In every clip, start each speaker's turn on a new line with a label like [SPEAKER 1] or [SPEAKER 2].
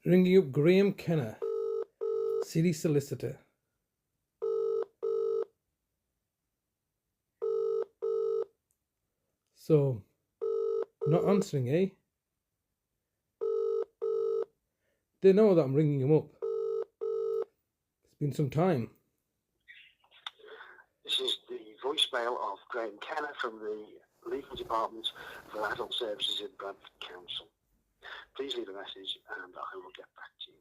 [SPEAKER 1] Ringing up Graeme Kenna, City Solicitor. So, not answering, eh? They know that I'm ringing him up. It's been some time.
[SPEAKER 2] This is the voicemail of Graeme Kenna from the Legal Department for Adult Services in Bradford Council. Please leave a message and I will get back to you.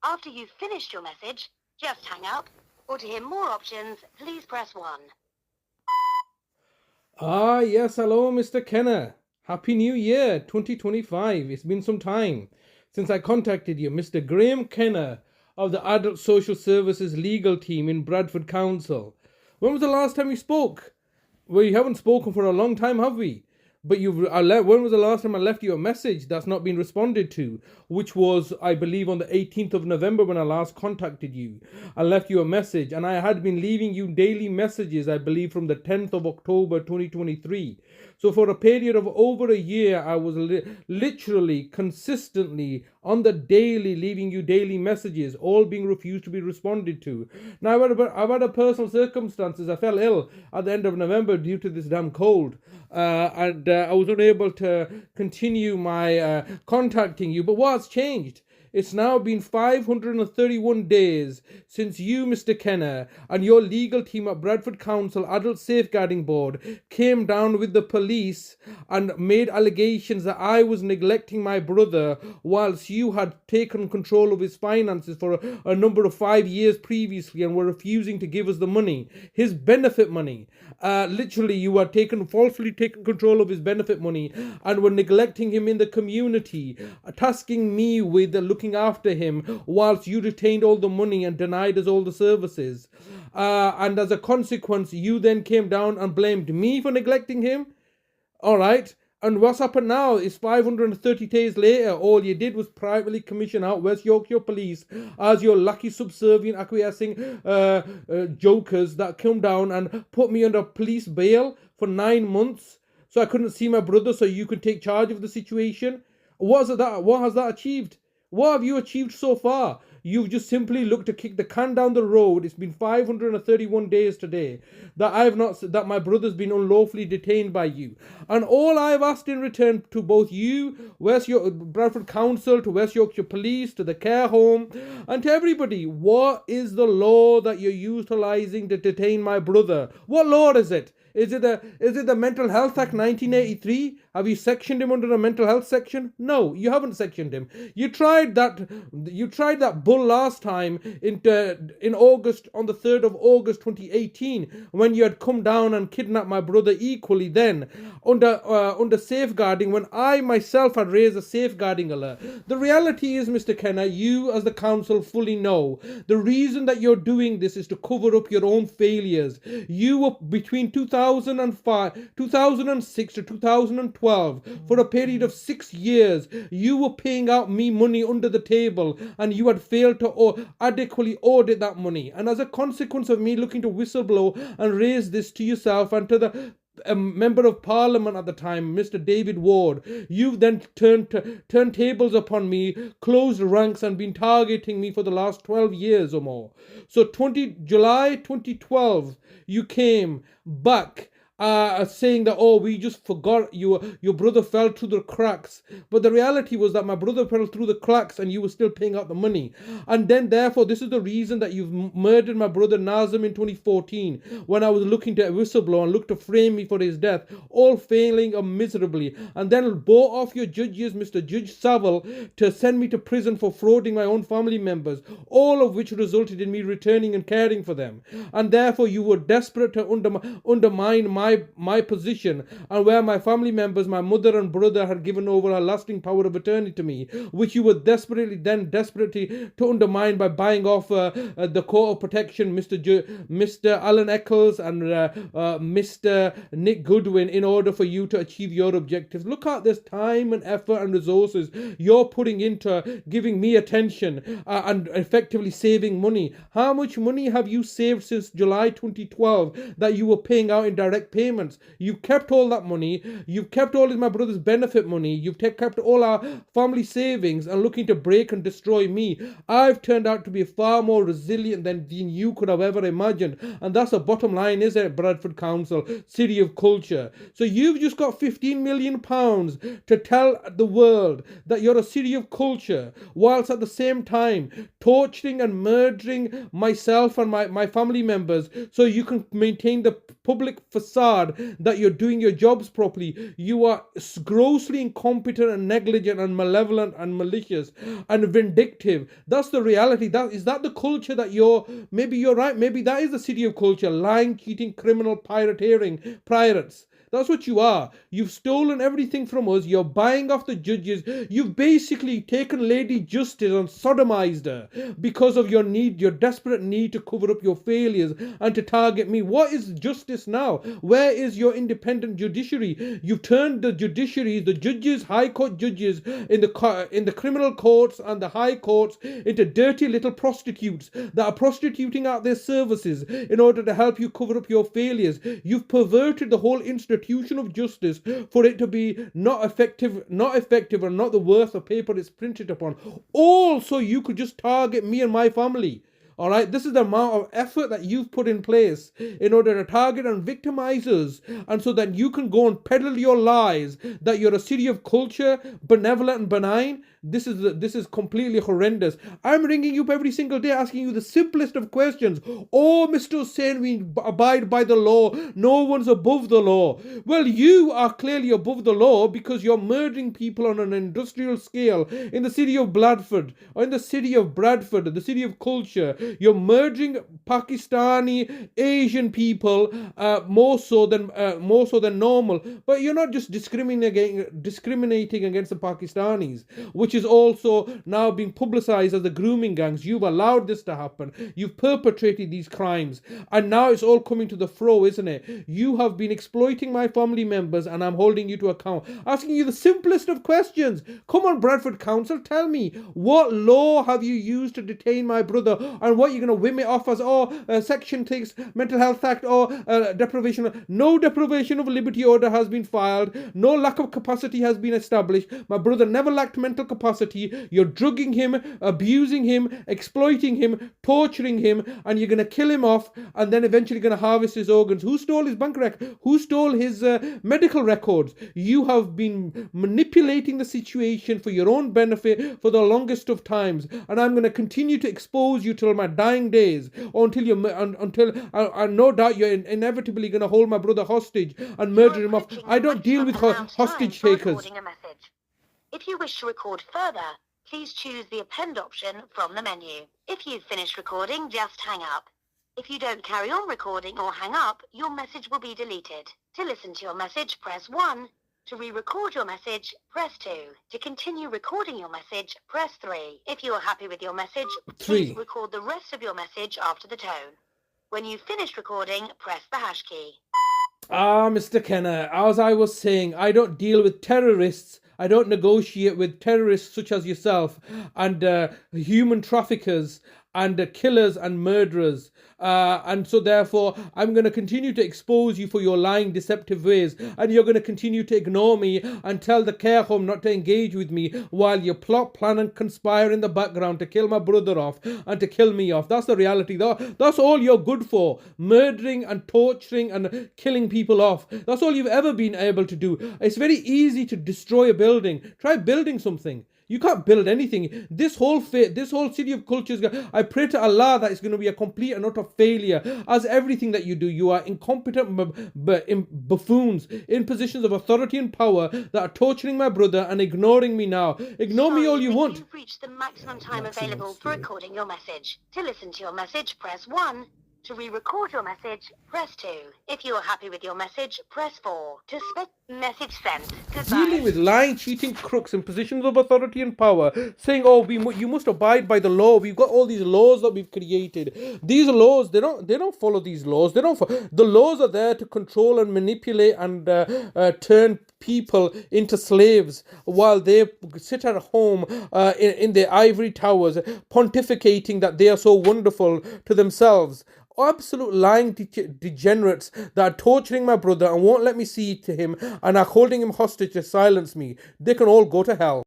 [SPEAKER 3] After you've finished your message, just hang up. Or to hear more options, please press 1.
[SPEAKER 1] Ah, yes, hello, Mr. Kenna. Happy New Year, 2025. It's been some time since I contacted you, Mr. Graeme Kenna of the Adult Social Services Legal Team in Bradford Council. When was the last time we spoke? We haven't spoken for a long time, have we? But when was the last time I left you a message that's not been responded to? Which was, I believe, on the 18th of November when I last contacted you. I left you a message, and I had been leaving you daily messages, I believe, from the 10th of October 2023. So for a period of over a year, I was literally, consistently, on the daily, leaving you daily messages, all being refused to be responded to. Now, I've had a personal circumstances. I fell ill at the end of November due to this damn cold. And I was unable to continue my contacting you. But what's changed? It's now been 531 days since you, Mr. Kenna, and your legal team at Bradford Council Adult Safeguarding Board came down with the police and made allegations that I was neglecting my brother whilst you had taken control of his finances for a number of 5 years previously and were refusing to give us the money, his benefit money. Literally, you had falsely taken control of his benefit money and were neglecting him in the community, tasking me with looking after him whilst you retained all the money and denied us all the services. And as a consequence, you then came down and blamed me for neglecting him. All right. And what's happened now is 530 days later, all you did was privately commission out West Yorkshire Police as your lucky subservient acquiescing jokers that come down and put me under police bail for 9 months so I couldn't see my brother so you could take charge of the situation. What has that achieved? What have you achieved so far? You've just simply looked to kick the can down the road. It's been 531 days today that my brother's been unlawfully detained by you. And all I've asked in return to both you, Bradford Council, to West Yorkshire Police, to the care home, and to everybody, what is the law that you're utilising to detain my brother? What law is it? Is it the Mental Health Act 1983? Have you sectioned him under the mental health section? No, you haven't sectioned him. You tried that bull last time in August, on the 3rd of August 2018, when you had come down and kidnapped my brother equally then under safeguarding, when I myself had raised a safeguarding alert. The reality is, Mr. Kenna, you as the council fully know the reason that you're doing this is to cover up your own failures. You were between 2006 to 2012, for a period of 6 years, you were paying out me money under the table and you had failed to adequately audit that money. And as a consequence of me looking to whistleblow and raise this to yourself and to the Member of Parliament at the time, Mr. David Ward, you've then turned tables upon me, closed ranks and been targeting me for the last 12 years or more. So July 2012, you came back saying that, we just forgot your brother fell through the cracks. But the reality was that my brother fell through the cracks and you were still paying out the money. And then therefore this is the reason that you've murdered my brother Nazim in 2014 when I was looking to whistleblow and looked to frame me for his death, all failing miserably. And then bought off your judges, Mr. Judge Saville, to send me to prison for frauding my own family members, all of which resulted in me returning and caring for them. And therefore you were desperate to undermine my position, and where my family members, my mother and brother, had given over a lasting power of attorney to me, which you were desperate to undermine by buying off the Court of Protection, Mr. Alan Eccles and Mr. Nick Goodwin, in order for you to achieve your objectives. Look at this time and effort and resources you're putting into giving me attention and effectively saving money. How much money have you saved since July 2012 that you were paying out in direct payments. You've kept all that money. You've kept all of my brother's benefit money. You've kept all our family savings and looking to break and destroy me. I've turned out to be far more resilient than you could have ever imagined. And that's the bottom line, isn't it, Bradford Council, City of Culture? So you've just got £15 million to tell the world that you're a city of culture, whilst at the same time torturing and murdering myself and my family members so you can maintain the public facade that you're doing your jobs properly. You are grossly incompetent and negligent and malevolent and malicious and vindictive. That's the reality. Is that the culture that maybe you're right, maybe that is the city of culture, lying, cheating, criminal, pirates. That's what you are. You've stolen everything from us. You're buying off the judges. You've basically taken Lady Justice and sodomized her because of your desperate need to cover up your failures and to target me. What is justice now? Where is your independent judiciary? You've turned the judiciary, the judges, high court judges in the criminal courts and the high courts into dirty little prostitutes that are prostituting out their services in order to help you cover up your failures. You've perverted the whole institution of justice for it to be not effective and not the worth of paper it's printed upon. All so you could just target me and my family. All right, this is the amount of effort that you've put in place in order to target and victimize us, and so that you can go and peddle your lies that you're a city of culture, benevolent and benign. This is completely horrendous. I'm ringing you up every single day asking you the simplest of questions. Oh, Mr. Hussain, we abide by the law. No one's above the law. Well, you are clearly above the law because you're murdering people on an industrial scale in the city of Bradford, or in the city of Bradford, the city of culture. You're murdering Pakistani, Asian people more so than normal. But you're not just discriminating against the Pakistanis, which is also now being publicized as the grooming gangs. You've allowed this to happen. You've perpetrated these crimes, and now it's all coming to the fore, isn't it? You have been exploiting my family members, and I'm holding you to account, asking you the simplest of questions. Come on, Bradford Council, tell me, what law have you used to detain my brother, and what you're going to whim it off as, Section 6 Mental Health Act, or deprivation. No deprivation of liberty order has been filed. No lack of capacity has been established. My brother never lacked mental capacity. You're drugging him, abusing him, exploiting him, torturing him, and you're going to kill him off, and then eventually going to harvest his organs. Who stole his bank record? Who stole his medical records? You have been manipulating the situation for your own benefit for the longest of times, and I'm going to continue to expose you till my dying days, or until no doubt you're inevitably going to hold my brother hostage and murder him off. I don't deal with hostage takers.
[SPEAKER 3] If you wish to record further, please choose the append option from the menu. If you've finished recording, just hang up. If you don't carry on recording or hang up, your message will be deleted. To listen to your message, press 1. To re-record your message, press 2. To continue recording your message, press 3. If you are happy with your message, please record the rest of your message after the tone. When you've finished recording, press the hash key.
[SPEAKER 1] Mr. Kenna, as I was saying, I don't deal with terrorists. I don't negotiate with terrorists such as yourself and human traffickers and killers and murderers. And so therefore, I'm going to continue to expose you for your lying, deceptive ways. And you're going to continue to ignore me and tell the care home not to engage with me while you plot, plan and conspire in the background to kill my brother off and to kill me off. That's the reality. That's all you're good for. Murdering and torturing and killing people off. That's all you've ever been able to do. It's very easy to destroy a building. Try building something. You can't build anything. This whole city of culture I pray to Allah that it's going to be a complete and utter failure. As everything that you do, you are incompetent buffoons in positions of authority and power that are torturing my brother and ignoring me now. Ignore me all you want.
[SPEAKER 3] You've reached the maximum time available for recording your message. To listen to your message, press 1. To re-record your message, press 2. If you are happy with your message, press 4. To message sent. Goodbye.
[SPEAKER 1] Dealing with lying, cheating crooks in positions of authority and power, saying, you must abide by the law. We've got all these laws that we've created. These laws, they don't follow these laws. The laws are there to control and manipulate and turn people into slaves while they sit at home in their ivory towers pontificating that they are so wonderful to themselves. absolute lying degenerates that are torturing my brother and won't let me see to him and are holding him hostage to silence me. They can all go to hell.